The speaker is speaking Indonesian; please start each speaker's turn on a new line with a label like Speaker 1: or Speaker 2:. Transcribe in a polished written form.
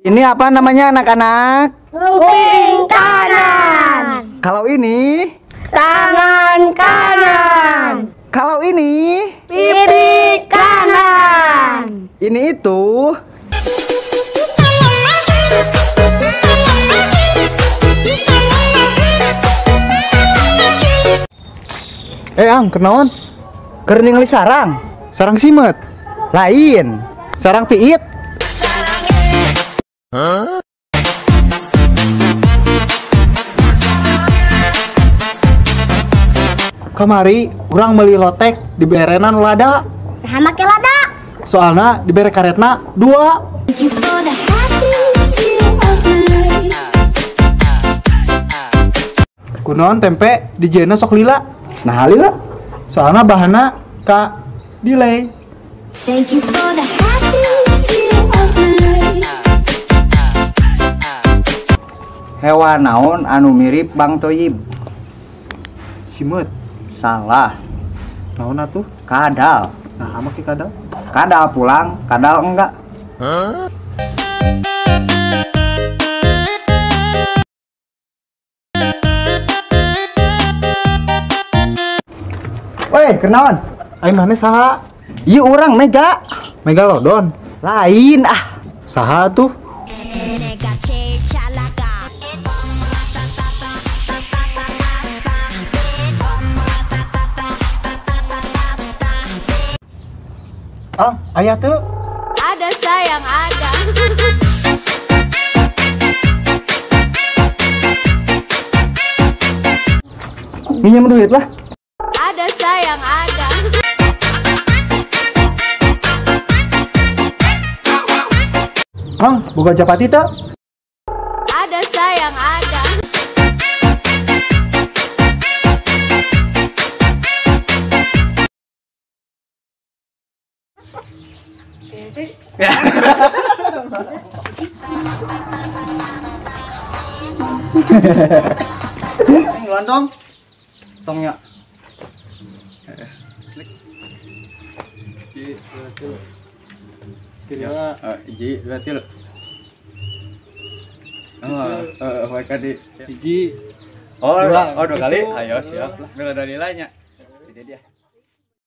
Speaker 1: Ini apa namanya anak-anak?
Speaker 2: Kuping kanan.
Speaker 1: Kalau ini?
Speaker 2: Tangan kanan.
Speaker 1: Kalau ini?
Speaker 2: Pipi kanan.
Speaker 1: Ini itu? Ang, kenaon? Keur ningali sarang. Sarang simet. Lain. Sarang piit. Kamari urang meuli lotek di berenan lada.
Speaker 2: Nah, make lada.
Speaker 1: Soalna di bere karetna 2. Kunaon tempe di jena sok lila. Nah lila. Soalna bahana ka delay. Hewan naon anu mirip Bang Toyib? Simut. Salah. Naon atuh? Kadal. Nah, make kadal. Kadal pulang, kadal enggak. Weh, kenaon? Aing maneh saha? Ieu urang Mega. Megalodon. Lain ah. Saha tuh? Ah, aya tuh.
Speaker 2: Ada sayang ada.
Speaker 1: Minjem duit lah.
Speaker 2: Ada sayang ada.
Speaker 1: Bang, buka japati tak?
Speaker 2: Ada sayang ada.
Speaker 1: Ngeluan dong. Tongnya. Hiji, dua, tilu. Hiji. Oh, dua kali. Ayo siap. Bila ada nilainya. Jadi dia.